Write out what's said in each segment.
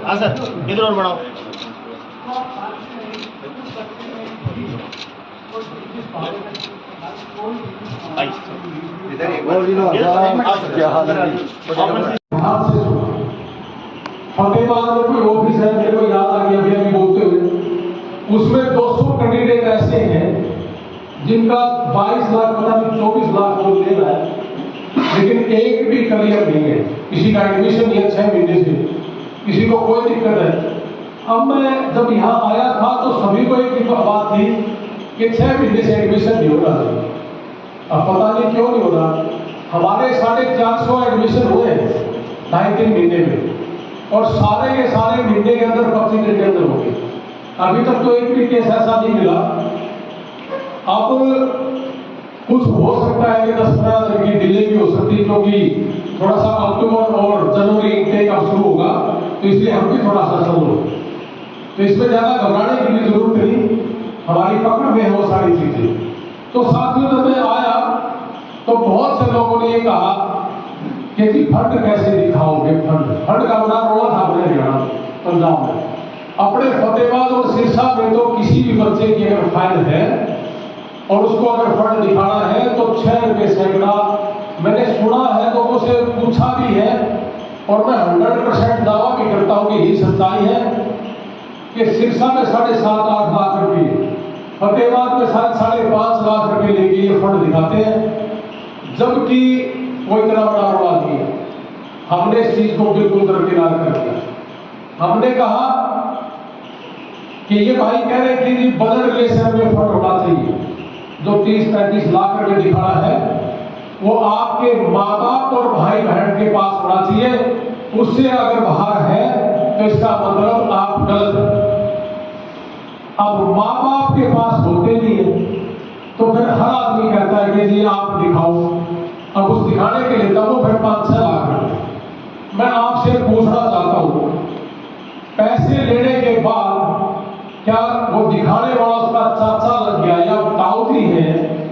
हाँ सर, इधर और बढ़ाओ। फतेहाबाद में कोई ऑफिस है, मेरे को याद आ गया अभी बोलते हुए, उसमें 200 कैंडिडेट ऐसे हैं जिनका 22 लाख पता नहीं 24 लाख वो ले रहा है, लेकिन एक भी क्लियर नहीं है। किसी का एडमिशन नहीं है 6 महीने से, किसी को कोई दिक्कत है। अब मैं जब यहाँ आया था तो सभी को एक बात थी कि 6 महीने से एडमिशन नहीं हो रहा है। अब पता नहीं क्यों नहीं हो रहा। हमारे 450 एडमिशन हुए हैं 2.5-3 महीने में, और सारे के सारे महीने के अंदर 25 दिन के अंदर हो गए। अभी तक तो एक भी केस ऐसा नहीं मिला। अब कुछ हो सकता है कि 10-15 दिन की डिले भी हो सकती है, क्योंकि थोड़ा सा अक्टूबर और जनवरी इंटेक अब शुरू होगा, तो इसलिए हम भी थोड़ा सा समझो। तो इसमें ज्यादा घबराने की भी जरूरत नहीं, हमारी पकड़ में है वो सारी चीजें। तो साथियों जब मैं आया तो बहुत से लोगों ने ये कहा कि जी फंड कैसे दिखाओगे, फंड का बड़ा रोला था अपने हरियाणा पंजाब में। अपने फतेहाबाद और सिरसा में तो किसी भी बच्चे की अगर फाइल है और उसको अगर फंड दिखाना है तो 6 रुपये सैकड़ा। मैंने सुना है, लोगों से पूछा भी है, और मैं 100% दावा भी करता हूँ कि ये सच्चाई है कि सिरसा में 7.5-8 लाख रुपये, फतेहाबाद में 5.5 लाख रुपये लेके ये फंड दिखाते हैं, जबकि वो इतना बड़ा रोड़ा नहीं है। हमने इस चीज को बिल्कुल दरकिनार कर दिया। हमने कहा कि ये भाई कह रहे कि जी ब्लड रिलेशन में फंड होना चाहिए, जो 30-35 लाख रुपए दिखाना है वो आपके माँ बाप और भाई बहन के पास होना चाहिए। उससे अगर बाहर है तो इसका मतलब आप गलत है। अब माँ बाप के पास होते नहीं है तो फिर हर आदमी कहता है कि जी आप दिखाओ। अब उस दिखाने के लिए तब वो फिर 5-6 लाख रुपए। मैं आपसे पूछना चाहता हूं, पैसे लेने के बाद क्या वो दिखाने वाला उसका चाचा लग गया, या ताऊ जी है,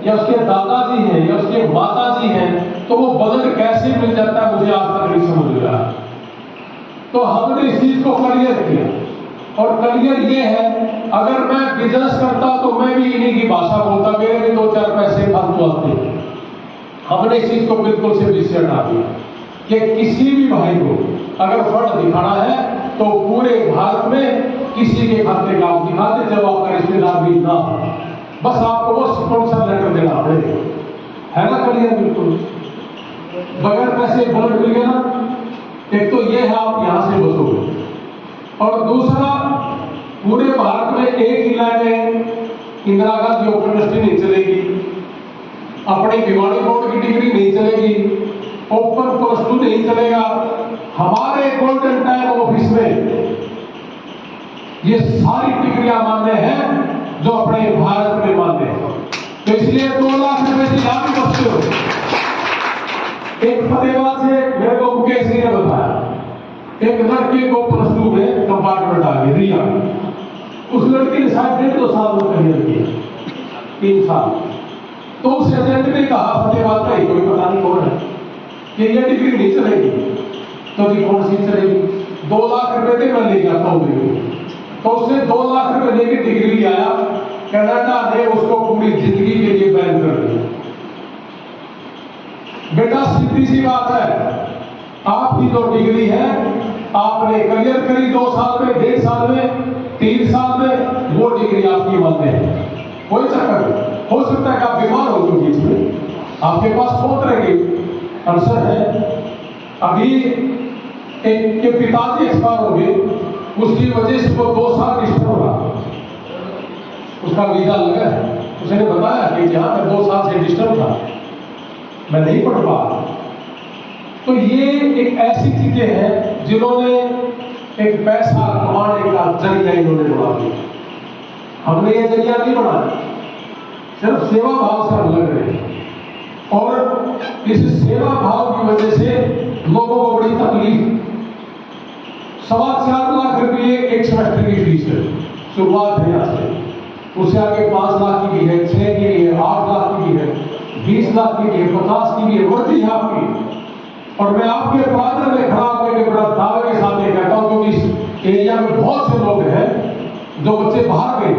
या उसके दादाजी हैं, या उसके माताजी हैं, तो वो बजट कैसे मिल जाता है, मुझे आज तक नहीं समझ रहा। तो हमने इस चीज को क्लियर किया, और क्लियर ये है, अगर मैं बिजनेस करता तो मैं भी इन्हीं की भाषा बोलता, मेरे भी 2-4 पैसे फालतू आते। हमने इस चीज को बिल्कुल से विषय हटा दिया कि किसी भी भाई को अगर फंड दिखाना है तो पूरे भारत में किसी के खाते का आप दिखाते जब आपका रिश्तेदार भी ना हो, बस आपको वो स्पॉन्सर लेटर देना पड़ेगा, है ना? क्लियर बिल्कुल, बगैर पैसे ब्लड मिल गया ना। एक तो ये है आप यहां से बचोगे, और दूसरा पूरे भारत में एक ही लाइन में इंदिरा गांधी ओपन यूनिवर्सिटी नहीं चलेगी, अपनी भिवानी बोर्ड की डिग्री नहीं चलेगी, ओपन +2 नहीं चलेगा। हमारे गोल्डन टाइम ऑफिस में ये सारी डिग्रियां मान्य हैं जो अपने भारत में मान्य है। तो इसलिए 2 लाख रुपए से लाभ बचते हो। एक फतेहाबाद से मेरे को मुकेश जी ने बताया, एक लड़के को +2 में कंपार्टमेंट आ गई रिया, उस लड़की ने शायद 1.5-2 साल में करियर किया, 3 साल। तो उस एजेंट ने कहा फतेहाबाद का ही कोई पता नहीं कौन है कि ये डिग्री नहीं चलेगी। तो जी कौन सी चलेगी? 2 लाख रुपए दे, मैं ले जाता हूँ डिग्री। तो उसने 2 लाख रुपए लेके डिग्री ले आया, कनाडा ने उसको पूरी जिंदगी के लिए बैन कर दिया। बेटा सीधी सी बात है, आपकी जो डिग्री है आपने क्लियर करी 2 साल में, 1.5 साल में, 3 साल में, वो डिग्री आपकी मान्य है, कोई चक्कर नहीं। हो सकता है कि आप बीमार हो जो बीच में, आपके पास 100 तरह के अल्सर है। अभी एक के पिताजी एक्सपायर हो गए, उसकी वजह से वो 2 साल डिस्टर्ब रहा, उसका वीजा लगा है। उसने बताया कि जहां मैं 2 साल से डिस्टर्ब था, मैं नहीं पढ़ पा। तो ये एक ऐसी चीजें हैं जिन्होंने एक पैसा कमाने का जरिया इन्होंने बना दिया। हमने ये जरिया नहीं बनाया, सिर्फ सेवा भाव से हम लग रहे हैं, और इस सेवा भाव की वजह से लोगों को बड़ी तकलीफ। 4.25 लाख रुपये एक सेमेस्टर की फीस है, शुरुआत है यहाँ से। उससे आगे 5 लाख की भी है, 6 की भी है, 8 लाख की भी है, 20 लाख की भी है, 50 की भी है, मर्जी है आपकी। और मैं आपके पात्र में खड़ा होकर बड़ा दावे के साथ ये कहता हूं, क्योंकि इस एरिया में बहुत से लोग हैं जो बच्चे बाहर गए,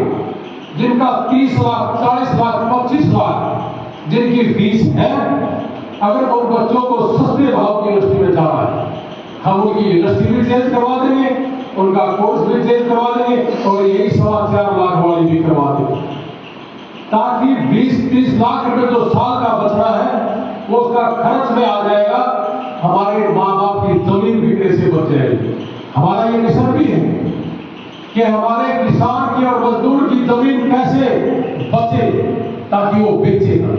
जिनका 30 लाख, 40 लाख, 25 लाख जिनकी फीस है। अगर उन बच्चों को सस्ते भाव की यूनिवर्सिटी में जाना है, हम उनकी यूनिवर्सिटी भी चेंज करवा देंगे, उनका कोर्स भी चेंज करवा देंगे और यही 4.25 लाख वाली भी करवा देंगे, ताकि 20-30 लाख रुपए जो साल का बच रहा है वो उसका खर्च में आ जाएगा, हमारे माँ बाप की जमीन बिकने से बच जाएगी। हमारा ये मिशन भी है कि हमारे किसान की और मजदूर की जमीन कैसे बचे ताकि वो बेचे ना।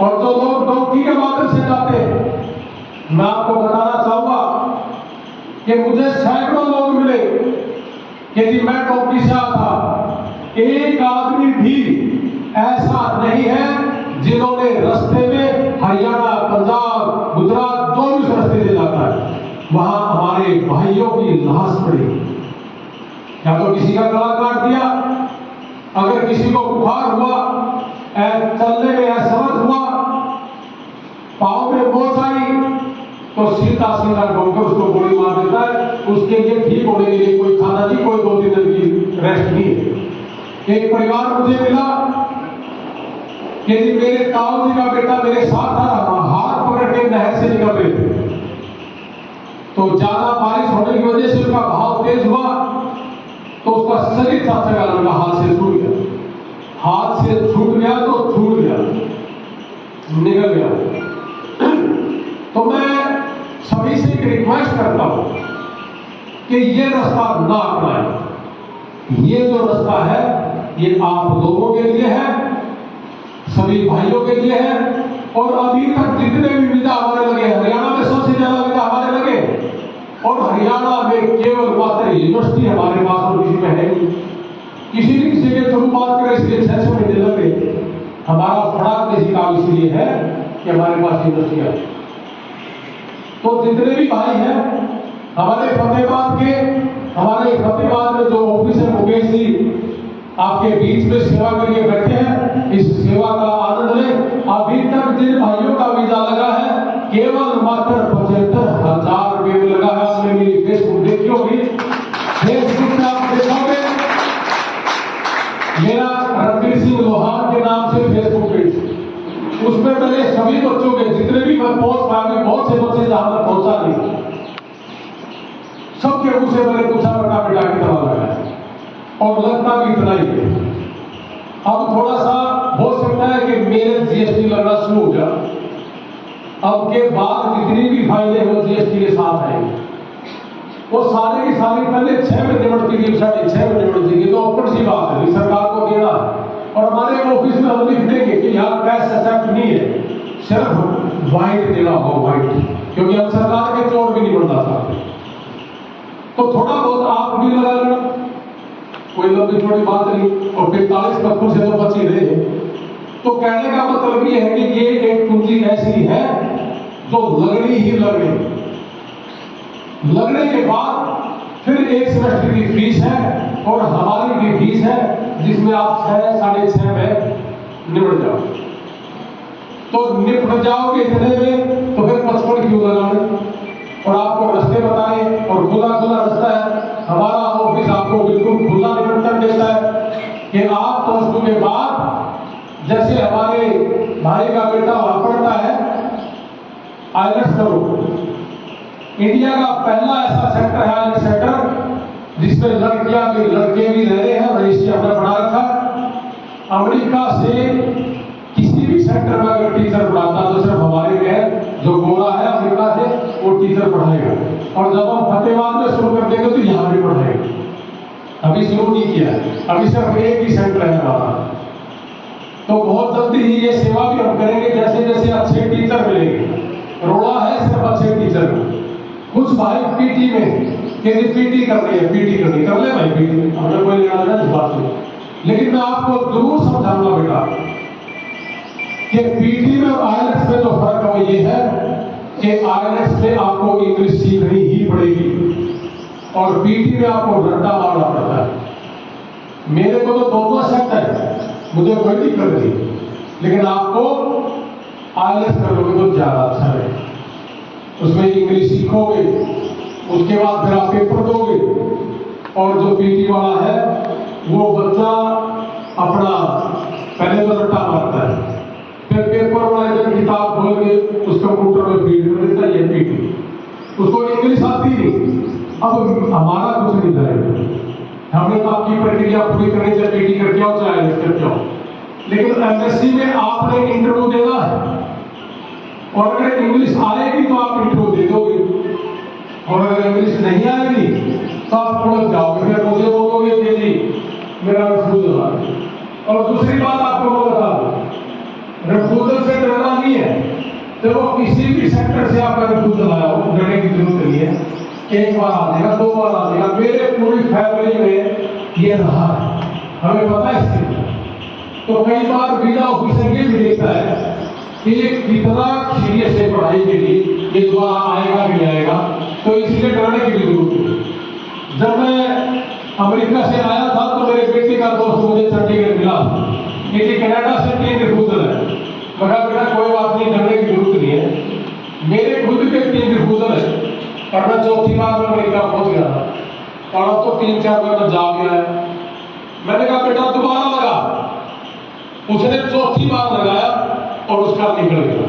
और जो लोग नौकरी के माध्यम से जाते हैं, मैं आपको बताना चाहूंगा कि मुझे सैकड़ों लोग मिले कि जी मैं नौकरी से आया था, एक आदमी भी ऐसा नहीं है जिन्होंने रास्ते में हरियाणा, पंजाब, गुजरात जो भी रास्ते से जाता है वहां हमारे भाइयों की लाश पड़ी, या तो किसी का गला काट दिया, अगर किसी को बुखार हुआ, चलने में असमर्थ हुआ, पांव में मोच आई, तो सीधा सीधा डॉक्टर उसको गोली मार देता है। उसके लिए ठीक होने के लिए कोई खाना नहीं, कोई 2 दिन की रेस्ट नहीं है। एक परिवार मुझे मिला कि जी मेरे ताऊ जी का बेटा मेरे साथ था, हाथ पकड़ के नहर से निकल रहे थे, तो ज्यादा बारिश होने की वजह से उसका बहाव तेज हुआ, तो उसका शरीर चाचा का लड़का हाथ से छूट गया। हाथ से छूट गया तो छूट गया, निकल गया। तो मैं सभी से एक रिक्वेस्ट करता हूं कि ये रास्ता ना अपनाएं। ये जो रास्ता है ये आप लोगों के लिए है, सभी भाइयों के लिए है। और अभी तक जितने भी वीजा हमारे लगे, हरियाणा में सबसे ज्यादा वीजा हमारे लगे, और हरियाणा में केवल मात्र यूनिवर्सिटी हमारे पास और किसी में है नहीं। किसी भी किसी के थ्रू बात करें इसलिए 600 महीने लगे। हमारा फड़ाक देशी काम इसलिए है कि हमारे पास यूनिवर्सिटी है। तो जितने भी भाई हैं हमारे फतेहाबाद में जो ऑफिसर मुकेश जी आपके बीच में सेवा के लिए बैठे हैं, इस सेवा का आनंद लें। अभी तक जिन भाइयों का वीजा लगा है केवल मात्र 75,000 रुपये में लगा है। आपने मेरी फेसबुक देखी होगी, फेसबुक में आप देखोगे मेरा रणबीर सिंह लोहार के नाम से फेसबुक पेज, उसमें मैंने सभी बच्चों के जितने भी मैं पहुंच पाया, बहुत से बच्चे जहां तक पहुंचा नहीं, सबके मुंह से मैंने पूछा बेटा बेटा कितना लगा है, और लगता भी इतना ही है। अब थोड़ा सा हो सकता है कि मेरे जीएसटी लगना शुरू हो जाए, अब के बाद जितनी भी फाइलें वो जीएसटी के साथ आएंगे, वो सारे की सारी पहले 6 महीने बढ़ती थी, 6.5 महीने बढ़ती थी, तो ऊपर सी बात है सरकार को देना है। और हमारे ऑफिस में हम लिख देंगे कि यहाँ कैश एक्सेप्ट नहीं है, सिर्फ व्हाइट देना हो, व्हाइट, क्योंकि हम सरकार के चोर भी नहीं बनना चाहते। तो थोड़ा बहुत आप भी लगा लेना, कोई लंबी छोटी बात नहीं। और 45 पत्थर से तो बची रहे। तो कहने का मतलब ये है कि ये एक पूंजी ऐसी है जो लगनी ही लगनी, लगने के बाद फिर एक सेमेस्टर की फीस है और हमारी भी फीस है, जिसमें आप 6-6.5 में निपट जाओ। तो निपट जाओगे इतने में, तो फिर 55 क्यों लगाने। और आपको रास्ते बताए, और खुला रास्ता है हमारा ऑफिस, आपको बिल्कुल खुला निमंत्रण देता है कि आप प्लस 2 के बाद, जैसे हमारे भाई का बेटा वहां पढ़ता है, आईएलटीएस करो। इंडिया का पहला ऐसा सेक्टर है आईएलटीएस सेक्टर जिसमें लड़कियां भी लड़के भी रह रहे हैं, रजिस्ट्री हमने बढ़ा रखा। अमेरिका से किसी भी सेक्टर में अगर टीचर पढ़ाता तो सिर्फ हमारे में जो गोला है अमेरिका से वो टीचर पढ़ाएगा, और जब हम फतेहाबाद में शुरू कर देंगे तो यहाँ भी पढ़ाएगा। अभी शुरू नहीं किया है, अभी सिर्फ एक ही सेंटर है हमारा। तो बहुत जल्दी ही ये सेवा भी हम करेंगे, जैसे जैसे अच्छे टीचर मिलेंगे। रोड़ा है सिर्फ अच्छे टीचर। कुछ भाई पीटी में पीटी कर रही है, पीटी कर ले भाई, पीटी हमें कोई लेना देना इस बात से। लेकिन मैं आपको जरूर समझाऊंगा बेटा कि पीटी में और आईएलटीएस में जो फर्क है वो ये है कि आईएलटीएस में आपको इंग्लिश सीखनी ही पड़ेगी और पीटी में आपको रट्टा मारना पड़ता है। मेरे को तो दोनों सेट है, मुझे कोई दिक्कत नहीं, लेकिन आपको IELTS कर लोगे तो ज्यादा अच्छा है। उसमें इंग्लिश सीखोगे, उसके बाद फिर आप पेपर दोगे, और जो PT वाला है वो बच्चा अपना पहले तो रट्टा मारता है, फिर पेपर वाले जब किताब खोल के उस कंप्यूटर में फीड कर देता है, ये PT उसको इंग्लिश आती नहीं। अब हमारा कुछ नहीं करेगा, हमने तो आपकी प्रक्रिया पूरी करनी, चाहे PT करके आओ चाहे IELTS करके आओ, लेकिन MSc में आपने इंटरव्यू देना है, और अगर इंग्लिश आएगी तो आप इंटरव्यू दे दोगे, और अगर इंग्लिश नहीं आएगी तो आप उलझ जाओगे, फिर मुझे बोलोगे कि जी मेरा रिफ्यूजल आ गया। और दूसरी बात आपको मैं बता दूं, रिफ्यूजल से डरना नहीं है, तो वो किसी भी सेक्टर से आपका रिफ्यूजल आया हो, डरने की जरूरत नहीं है। एक बार आ जाएगा, 2 बार आ जाएगा, मेरे पूरी फैमिली में ये रहा है, हमें पता है इसके। तो कई बार वीजा ऑफिसर ये भी देखता है कि ये कितना सीरियस है पढ़ाई के लिए, ये दोबारा आएगा कि नहीं आएगा, तो इसलिए डरने की भी जरूरत है। जब मैं अमेरिका से आया था तो मेरे बेटे का दोस्त मुझे चंडीगढ़ मिला कि जी कनाडा से 3 रिफ्यूजल है। मगर बेटा कोई बात नहीं, डरने की जरूरत नहीं है, मेरे खुद के 3 रिफ्यूजल है, और मैं 4थी बार में अमेरिका पहुंच गया था, और अब तो 3-4 बार में जा गया है। मैंने कहा बेटा दोबारा लगा, उसने 4थी बार लगाया और उसका निकल गया,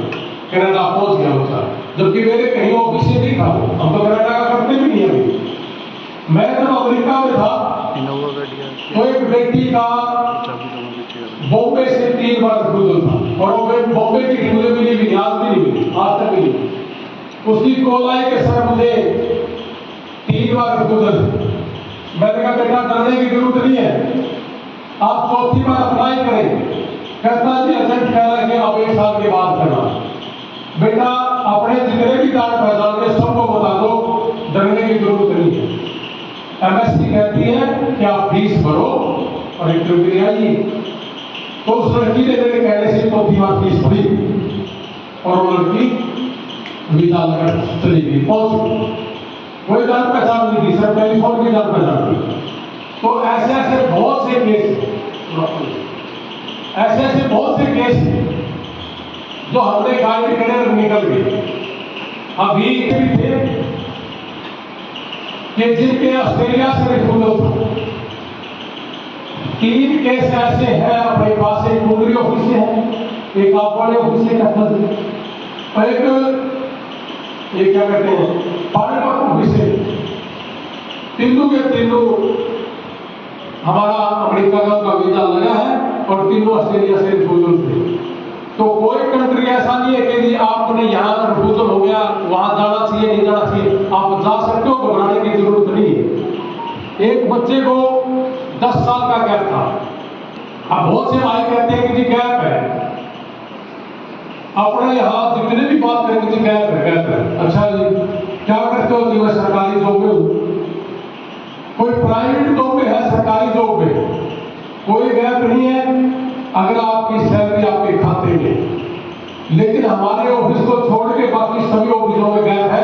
कनाडा पहुंच गया उसका, जबकि मेरे कहीं ऑफिस से नहीं था, हम तो कनाडा का करते भी नहीं अभी। मैं जब अमेरिका में था तो एक बेटी का बॉम्बे से 3 बार रिफ्यूजल था, और वो बॉम्बे की मुझे मिली भी नहीं, आज भी नहीं मिली, आज तक नहीं मिली। उसकी कॉल आई कि सर मुझे 3 बार रिफ्यूजल। मैंने कहा बेटा डरने की जरूरत नहीं है, आप 4थी बार अप्लाई करें। कहता जी एजेंट कह रहा है कि अब 1 साल के बाद करना। बेटा अपने जितने भी जान पहचान के सबको बता दो, डरने की जरूरत नहीं है। MSc कहती है कि आप फीस भरो और इंटरव्यू के लिए आइए। तो उस लड़की ने मेरे कहने से 4थी बार फीस भरी, और वो लड़की वीजा लेकर चली गई, पहुंच कोई जान पहचान नहीं थी, सर टेलीफोन की जान पहचान थी। तो ऐसे ऐसे बहुत से केस, ऐसे ऐसे बहुत से केस जो हमने गाइड करे और निकल गए। अभी भी थे कि जिनके ऑस्ट्रेलिया से रिफ्यूजल था, 3 केस ऐसे हैं अपने पास, एक कुंडली ऑफिस से है, एक आपवाड़े ऑफिस से कत्ल, और एक क्या कहते हैं पानीपत ऑफिस से। तीनों के तीनों हमारा अमेरिका का उनका वीजा लगा है, और तीनों ऑस्ट्रेलिया से रिफ्यूजल थे। तो कोई कंट्री ऐसा नहीं है कि जी आपने यहाँ रिफ्यूजल हो गया वहां जाना चाहिए नहीं जाना चाहिए, आप जा सकते हो, घबराने की जरूरत नहीं है। एक बच्चे को 10 साल का गैप था। अब बहुत से भाई कहते हैं कि जी गैप है, अपने यहाँ जितने भी बात करेंगे जी गैप है, गैप है। अच्छा जी क्या करते हो जी? मैं सरकारी जॉब में हूँ। कोई प्राइवेट जॉब में है, सरकारी जॉब में कोई गैप नहीं है अगर आपकी सैलरी आपके खाते में। लेकिन हमारे ऑफिस को छोड़ के बाकी सभी ऑफिसों में गैप है,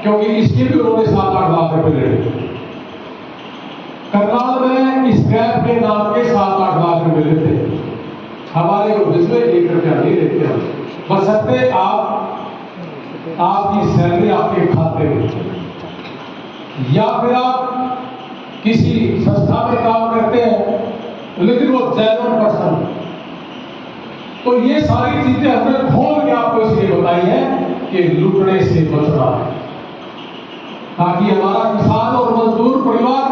क्योंकि इसके भी उन्होंने 7-8 लाख रुपए लेने। करनाल में इस गैप के नाम के 7-8 लाख रुपए लेते हैं, हमारे ऑफिस में 1 रुपया नहीं लेते हम, बशर्ते आपकी सैलरी आपके खाते में, या फिर आप किसी संस्था में काम करते हैं लेकिन वो जेन्युइन पर्सन। तो ये सारी चीजें हमने खोल के आपको इसलिए बताई है कि लूटने से बचना है, ताकि हमारा किसान और मजदूर परिवार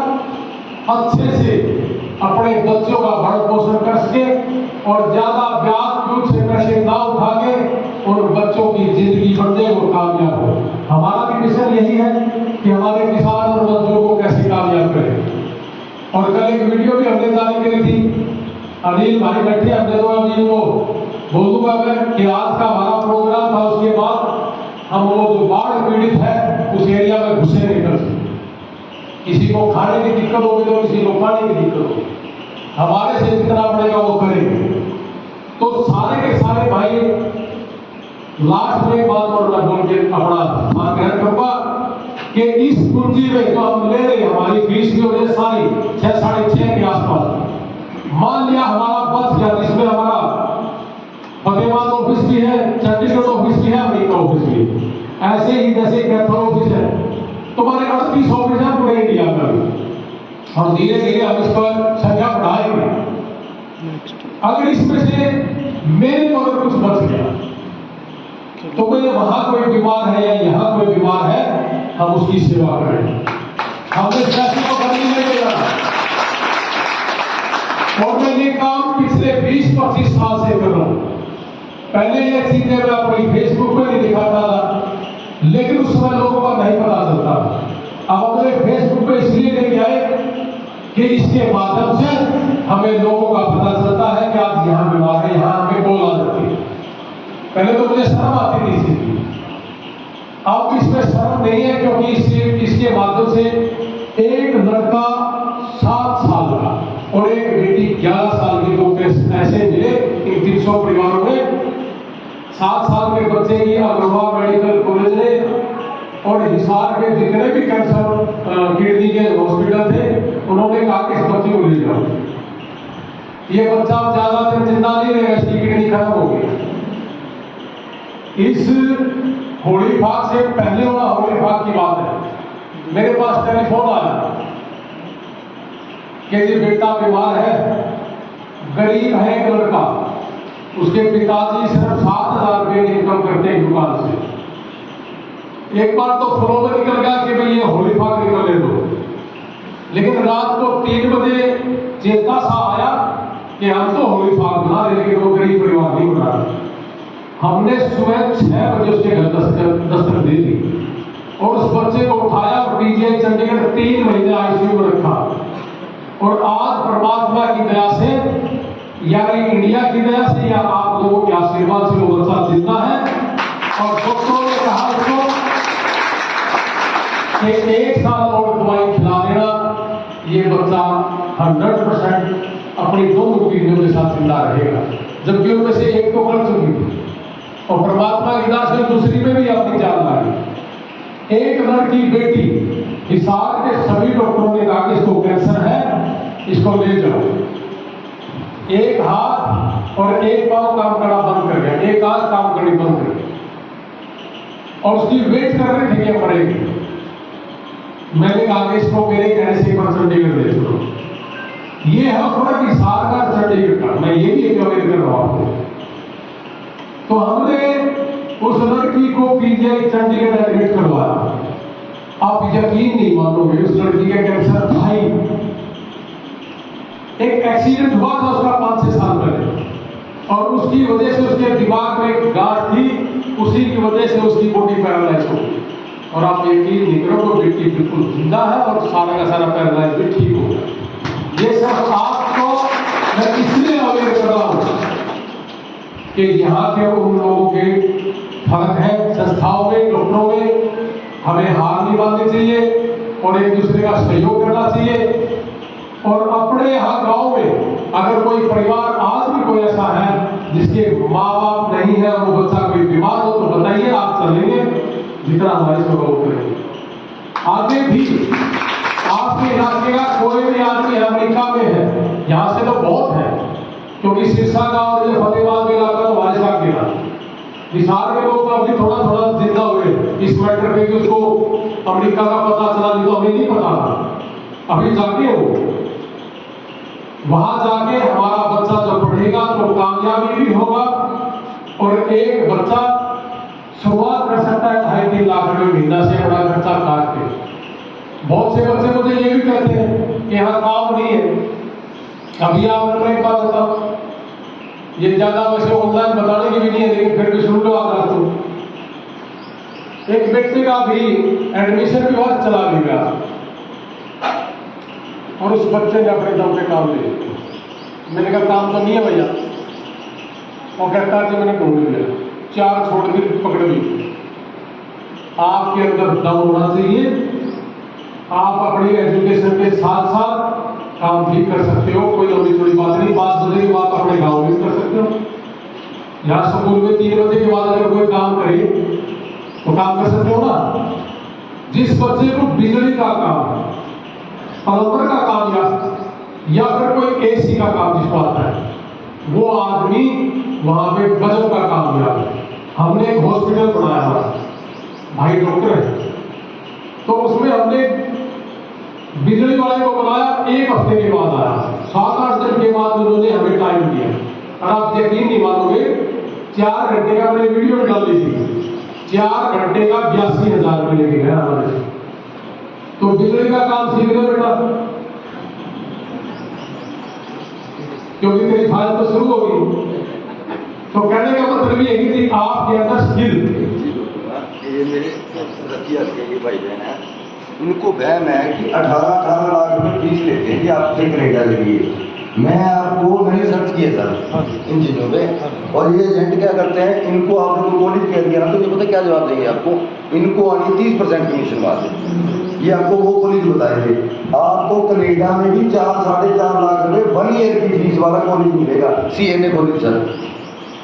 अच्छे से अपने बच्चों का भरण पोषण कर सके, और ज्यादा ब्याज ब्यूज से पैसे ना उठा के उन बच्चों की जिंदगी बढ़ने वो कामयाब हो। हमारा भी मिशन यही है कि हमारे किसान और मजदूर को कैसे कामयाब करें। और कल एक वीडियो भी हमने जारी करी थी, अनिल भाई बैठे, हमने तो अभी वो बोल दूंगा मैं कि आज का हमारा प्रोग्राम था, उसके बाद हम वो जो बाढ़ पीड़ित है उस एरिया में घुसे नहीं कर सकते। किसी को खाने की दिक्कत होगी तो किसी को पानी की दिक्कत होगी, हमारे से जितना पड़ेगा वो करेंगे। तो सारे के सारे भाई लास्ट में एक बात और मैं बोल के अपना मान ग्रहण करूंगा कि इस पूंजी में जो हम ले रहे हैं, हमारी फीस की वजह सारी 6-6.5 के आसपास मान लिया हमारा बस गया, जिसमें हमारा फतेहाबाद ऑफिस भी है, चंडीगढ़ ऑफिस भी है, अमेरिका ऑफिस भी है। ऐसे ही जैसे कैथल ऑफिस है, तुम्हारे 38 ऑफिस है पूरे इंडिया में, और धीरे धीरे हम इस पर संख्या बढ़ाएंगे। अगर इसमें से मेरे को अगर कुछ बच गया तो मैं वहां कोई बीमार है या यहाँ कोई बीमार है, हम उसकी सेवा करें। हमने सियासी को करनी नहीं देना। और मैं ये काम पिछले 20-25 साल से कर रहा हूं। पहले ये चीजें मैं अपनी फेसबुक पे नहीं दिखाता था, लेकिन उस समय लोगों का नहीं पता चलता। अब अपने फेसबुक पे इसलिए लेके आए कि इसके माध्यम से हमें लोगों का पता चलता है कि आज यहाँ बीमार है, यहाँ हमें कॉल आ जाती है। पहले तो मुझे शर्म आती नहीं थी, अब इसमें शर्म नहीं है, क्योंकि इसके माध्यम से एक लड़का 7 साल का और एक बेटी 11 साल की, 2 केस ऐसे मिले इन 300 परिवारों में। 7 साल के बच्चे की अग्रवाल मेडिकल कॉलेज ने और हिसार के जितने भी कैंसर किडनी के हॉस्पिटल थे, उन्होंने कहा कि इस बच्चे को ले जाओ, ये बच्चा ज्यादा दिन जिंदा नहीं रहेगा, इसकी किडनी खत्म हो गई। इस होली फाग से पहले वाला होली फाग की बात है, मेरे पास टेलीफोन आया कि ये बेटा बीमार है, गरीब है एक लड़का, उसके पिताजी सिर्फ 7,000 रुपये इनकम करते हैं दुकान से। एक बार तो फ्लो में निकल गया कि भाई ये होली फाग निकलने दो, लेकिन रात को 3 बजे चेता सा आया कि हम तो होली फाग बना रहे, लेकिन वो गरीब परिवार नहीं बना रहे। हमने सुबह 6 बजे उसके घर दस्तक दे दी और उस बच्चे को उठाया और पीजीआई चंडीगढ़ 3 महीने आईसीयू में रखा। और आज परमात्मा की दया से, यानी इंडिया की दया से या आप लोगों के आशीर्वाद से वो बच्चा जिंदा है। और डॉक्टरों ने कहा उसको कि 1 साल और दवाई खिला देना, ये बच्चा 100% अपनी 2 किडनियों के साथ जिंदा रहेगा, जबकि उनमें से एक तो कर चुकी थी और परमात्मा की दया से दूसरी में भी अपनी जान लाई। एक लड़की बेटी, हिसार के सभी डॉक्टरों ने कहा कि इसको कैंसर है, इसको ले जाओ। एक हाथ और एक पांव काम करना बंद कर गया, एक हाथ काम करनी बंद कर गया और उसकी वेट कर रहे थे कि मरेगी। मैंने कहा कि इसको मेरे कहने से चंडीगढ़ ले चलो। ये है थोड़ा हिसार का चंडीगढ़ का, मैं ये भी एक कर रहा हूं आपको। तो हमने उस लड़की को पीजीआई चंडीगढ़ एडमिट करवाया। आप यकीन नहीं मानोगे, उस लड़की का कैंसर था ही। एक एक्सीडेंट हुआ था उसका 5-6 साल पहले और उसकी वजह से उसके दिमाग में एक गांठ थी, उसी की वजह से उसकी बॉडी पैरालाइज हो गई। और आप यकीन नहीं करोगे, बेटी बिल्कुल जिंदा है और सारा का सारा पैरालाइज भी ठीक हो गया। ये सब आपको मैं इसलिए अवेयर कर रहा हूं कि यहाँ के उन लोगों के फर्क है, संस्थाओं में, डॉक्टरों में, हमें हार नहीं माननी चाहिए और एक दूसरे का सहयोग करना चाहिए। और अपने यहाँ गांव में अगर कोई परिवार आज भी कोई ऐसा है जिसके माँ बाप नहीं है और वो बच्चा कोई बीमार हो, तो बताइए, आप चलेंगे, जितना हमारे से वो करेंगे। आगे भी आपके इलाके का कोई भी आदमी अमेरिका में है, यहाँ से तो बहुत है, क्योंकि सिरसा का और ये फतेहाबाद इलाका तो हमारे साथ गिरा। हिसार के लोग अभी थोड़ा थोड़ा जिंदा हुए इस मैटर पे कि उसको अमेरिका का पता चला, नहीं तो हमें नहीं पता था। अभी जाके हो वहां जाके हमारा बच्चा जब पढ़ेगा तो कामयाबी भी होगा और एक बच्चा शुरुआत कर सकता है 2.5-3 लाख रुपए महीना से अपना खर्चा काट के। बहुत से बच्चे मुझे ये भी कहते हैं कि यहाँ काम नहीं है। अभी आप एक बात बताओ, ये ज्यादा वैसे ऑनलाइन बताने की भी नहीं है, लेकिन फिर भी सुन लो आप तो। एक व्यक्ति का भी एडमिशन भी बहुत चला गया और उस बच्चे ने अपने दम पे काम ले लिया। मैंने कहा काम तो नहीं है भैया, और कहता है मैंने ढूंढ लिया, 4 छोड़ के पकड़ ली। आपके अंदर दम होना चाहिए, आप अपनी एजुकेशन के साथ साथ काम भी कर सकते हो, कोई लंबी चौड़ी बात नहीं। 5 बजे के बाद अपने गाँव में कर सकते हो, यहाँ स्कूल में 3 बजे के बाद अगर कोई काम करे तो काम कर सकते हो ना। जिस बच्चे को बिजली का काम, प्लम्बर का काम या या फिर कोई एसी का काम जिसको आता है, वो आदमी वहां पे गजब का काम किया। हमने एक हॉस्पिटल बनाया हुआ, भाई डॉक्टर है, तो उसमें हमने बिजली वाले को बनाया, 1 हफ्ते के बाद आया, 7-8 दिन के बाद उन्होंने हमें टाइम दिया। और आप यकीन नहीं मानोगे, 4 घंटे का मैंने वीडियो डाल दी थी, 4 घंटे का 82,000 रुपये लेके गया हमारे। तो बिजली का काम सीख लो बेटा, क्योंकि तेरी फाइल तो शुरू होगी। तो कहने का मतलब ये है कि आपके अंदर स्किल। ये मेरे रतिया के ये भाई बहन है, इनको वहम है कि 18 लाख रुपए फीस लेते हैं कि आपसे कनेडा के लिए। मैं आपको मैंने सर्च किया सर इन चीज़ों पे, और ये एजेंट क्या करते हैं, इनको आपने कोई कॉलेज कह दिया ना, तो ये पता क्या जवाब देंगे आपको, इनको आनी 30% कमीशन वाले। ये आपको वो कॉलेज बताएंगे, आपको कनेडा में भी 4-4.5 लाख रुपए 1 ईयर की फीस वाला कॉलेज मिलेगा, CNA कॉलेज सर।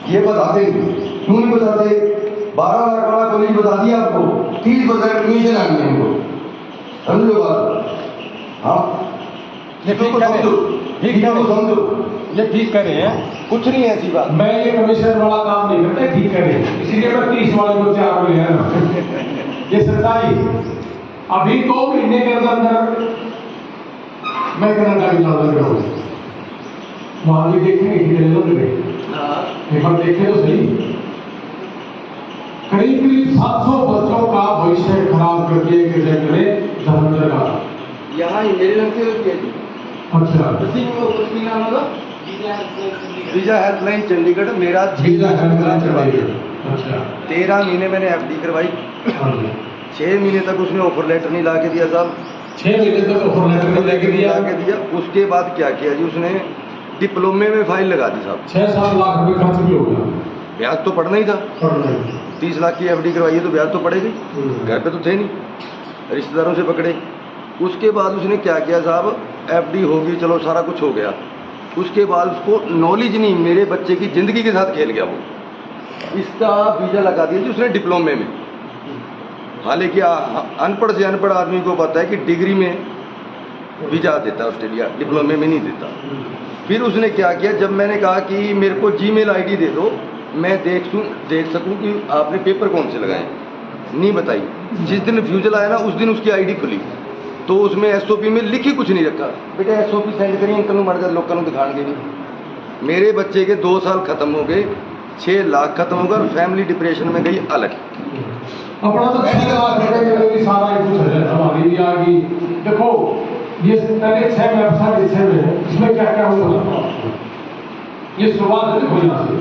ये बताते क्यों नहीं बताते? 12 लाख वाला कॉलेज बता दिया आपको, 30% कमीशन आनी है इनको, समझ लो बात। हाँ ये ठीक कर रहे हैं, कुछ नहीं है ऐसी बात। मैं ये कमीशन वाला काम नहीं करता, ठीक करे, इसीलिए मैं 30 वाले को 4 में ले रहा। ये सच्चाई। अभी 2 महीने के अंदर मैं कनाडा भी जाना लगा हूँ, वहां भी देखेंगे एक बार देखे तो सही। करीब 700 बच्चों का भविष्य खराब करके एक एजेंट ने धर्मेंद्र का यहाँ मेरे नाम से अच्छा वीजा हेल्पलाइन चंडीगढ़ मेरा वीजा हेल्पलाइन चंडीगढ़। अच्छा 13 महीने मैंने FD करवाई, 6 महीने तक उसने ऑफर लेटर नहीं ला के दिया साहब, 6 महीने तक ऑफर लेटर नहीं लेके दिया। उसके बाद क्या किया जी, उसने डिप्लोमे में फाइल लगा दी साहब, 6-7 लाख रुपए खर्च भी हो गया। ब्याज तो पड़ना ही था, 30 लाख की FD करवाई है तो ब्याज तो पड़ेगी, घर पे तो थे नहीं, रिश्तेदारों से पकड़े। उसके बाद उसने क्या किया साहब, FD होगी चलो सारा कुछ हो गया, उसके बाद उसको नॉलेज नहीं, मेरे बच्चे की ज़िंदगी के साथ खेल गया वो। इसका वीज़ा लगा दिया जी उसने डिप्लोमे में, हालांकि अनपढ़ से अनपढ़ आदमी को पता है कि डिग्री में वीज़ा देता है ऑस्ट्रेलिया, डिप्लोमे में नहीं देता। फिर उसने क्या किया, जब मैंने कहा कि मेरे को Gmail ID दे दो, मैं देख सकूं कि आपने पेपर कौन से लगाए, नहीं बताई। जिस दिन रिफ्यूजल आया ना उस दिन उसकी ID खुली, तो उसमें SOP में लिखी कुछ नहीं रखा, बेटा SOP सेंड करिए अंकल मर गए लोगों को दिखाने भी। मेरे बच्चे के 2 साल खत्म हो गए, 6 लाख खत्म हो गए और फैमिली डिप्रेशन में गई अलग। अपना तो 6 लाख रुपए की सारा कुछ है, हमारी भी आ गई। देखो ये पहले 6 वेबसाइट 6 में है, इसमें क्या क्या हुआ, ये शुरुआत है। देखो यहाँ से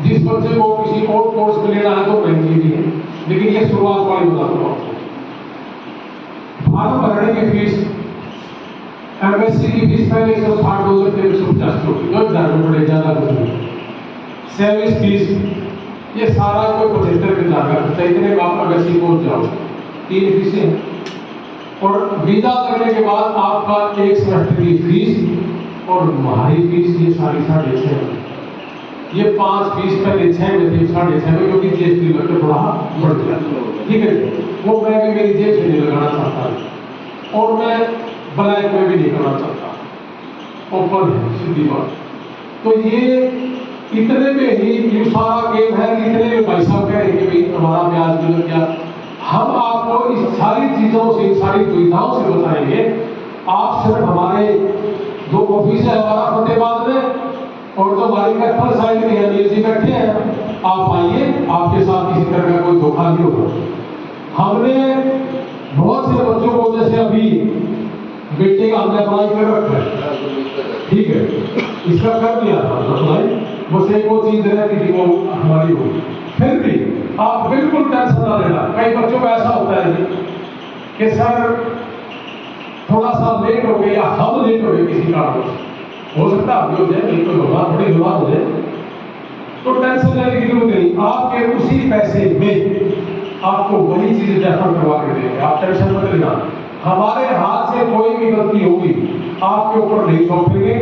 जिस बच्चे को किसी और कोर्स में लेना है तो महंगी भी है, लेकिन ये शुरुआत वाली बताता हूँ आपको। फॉर्म भरने की फीस, MSc की फीस पहले 160 डॉलर थे, 150 होगी, 2000 रुपये पड़े, ज्यादा कुछ नहीं। सर्विस फीस ये सारा कोई 75 के लागत, इतने में आप MSc कोर्स जाओ, 3 फीसें। और वीजा करने के बाद आपका 1 सेमेस्टर की फीस और बाहरी फीस, ये सारी 6.5। ये 5 फीस पहले 6 में थी, 6.5 में, क्योंकि GST लगकर थोड़ा बढ़ गया, ठीक है। वो मैं भी मेरी जेब से नहीं लगाना चाहता और मैं ब्लैक में भी नहीं करना चाहता, ओपन है सीधी बात। तो ये इतने में ही ये सारा गेम है, इतने में भाई साहब कह रहे हैं कि भाई हमारा ब्याज मिल गया। हम आपको इस सारी चीजों से, सारी सुविधाओं से बताएंगे। आप सिर्फ हमारे 2 ऑफिस है हमारा फतेहाबाद में, और जो हमारी कैपिटल साइड में है जी बैठे हैं, आप आइए, आपके साथ किसी तरह का कोई धोखा नहीं होगा। हमने बहुत से बच्चों को, जैसे अभी बेटे का हमने अप्लाई कर रखा है, ठीक है, इसका कर दिया था अप्लाई, बस एक वो चीज रहती थी वो हमारी होगी। फिर भी आप बिल्कुल टेंशन ना लेना। कई बच्चों का ऐसा होता है जी कि सर थोड़ा सा लेट हो गया या हम लेट हो गए किसी कारण से, हो सकता है अभी हो जाए, बिल्कुल होगा, थोड़ी शुरुआत हो जाए, तो टेंशन लेने की जरूरत नहीं। आपके उसी पैसे में आपको वही चीज रेफर करवा के देंगे, आप टेंशन मत लेना। हमारे हाथ से कोई भी गलती होगी आपके ऊपर नहीं सौंपेंगे,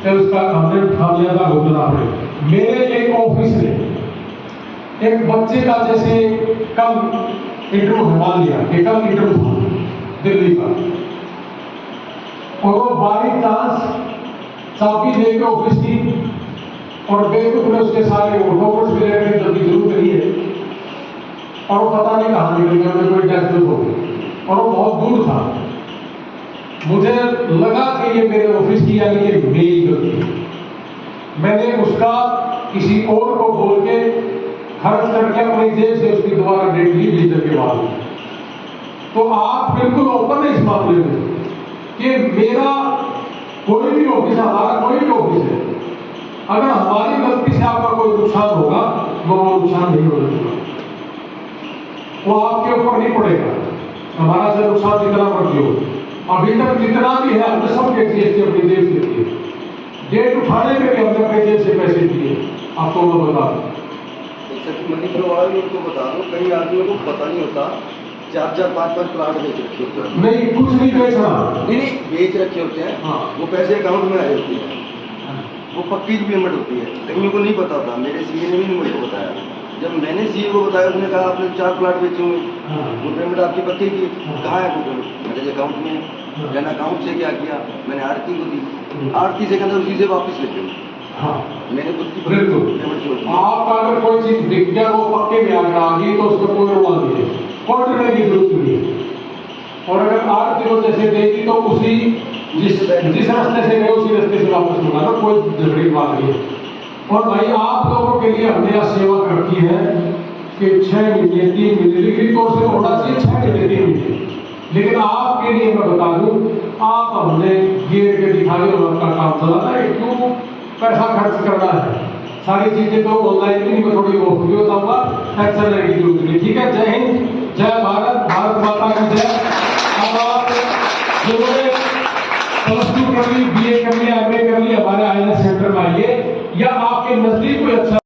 चाहे उसका हमें खामियाजा भुगतना पड़े। मेरे एक ऑफिस में एक बच्चे का, जैसे कल इंटरव्यू मान लिया कि कल इंटरव्यू था दिल्ली का, और वो बाई चांस चाबी देकर ऑफिस की और बेवकूफ ने उसके सारे डॉक्यूमेंट्स भी लेकर जब जरूरत नहीं है और वो पता नहीं कहाँ निकल गया, मुझे कोई डेथ हो गई और वो बहुत दूर था। मुझे लगा कि ये मेरे ऑफिस की यानी कि मेरी गलती। मैंने उसका किसी और को बोल के खर्च करके अपनी जेब से उसकी दोबारा डेट ली लीटर के बाद। तो आप बिल्कुल ओपन है इस मामले में कि मेरा कोई भी ऑफिस, हमारा कोई भी ऑफिस है, अगर हमारी गलती से आपका कोई नुकसान होगा तो वो नुकसान नहीं होने देगा, वो आपके ऊपर नहीं पड़ेगा। हमारा से नुकसान जितना मर्जी हो, अभी तक जितना भी है हमने सब जीएसटी अपनी जेब से दिए, डेट उठाने में भी हमने अपने जेब से पैसे दिए। आपको मैं बता दूं, मनी फ्लो वाला भी उनको बता दो, कई आदमियों को पता नहीं होता 4-4, 5-5 प्लाट बेच रखे होते हैं। नहीं कुछ नहीं बेचना, नहीं बेच रखे होते हैं। हाँ। वो पैसे अकाउंट में आए होते हैं, वो पक्की पेमेंट होती है, लेकिन उनको नहीं पता था। मेरे सीए ने भी नहीं मुझे बताया। जब मैंने सीए को बताया, उसने कहा आपने 4 प्लाट बेचे हुए, वो पेमेंट आपकी पक्की की, कहाँ है वो पेमेंट? मेरे अकाउंट में है। मैंने अकाउंट से क्या किया, मैंने आरती को दी, आरती से कहता उसी से वापस लेते हूँ। हाँ मैंने बिल्कुल। आपका अगर कोई चीज दिख गया वो पक्के में आगे आ गई तो उसमें कोई रोड़ा नहीं है, कोर्ट करने की जरूरत नहीं है। और अगर आरती को जैसे देगी तो उसी जिस रास्ते से गए उसी रास्ते से वापस मंगाना, कोई झगड़े की बात नहीं है। और भाई आप लोगों के लिए हमने यह सेवा रखी है कि 6 महीने 3 महीने लिखित तौर से होना चाहिए 6 महीने 3 महीने, लेकिन आपके लिए मैं बता दूं, आप हमने गिर के दिखाई और आपका काम चलाना है। क्यों पैसा खर्च करना है? सारी चीजें तो ऑनलाइन नहीं, मैं थोड़ी वो वीडियो बताऊंगा, टेंशन लेने की जरूरत नहीं। ठीक है, जय हिंद, जय भारत, भारत माता की जय। अब आप जिन्होंने +2 कर ली, BA कर लिया, MA कर लिया, हमारे IAS सेंटर में आइए, या आपके नजदीक कोई अच्छा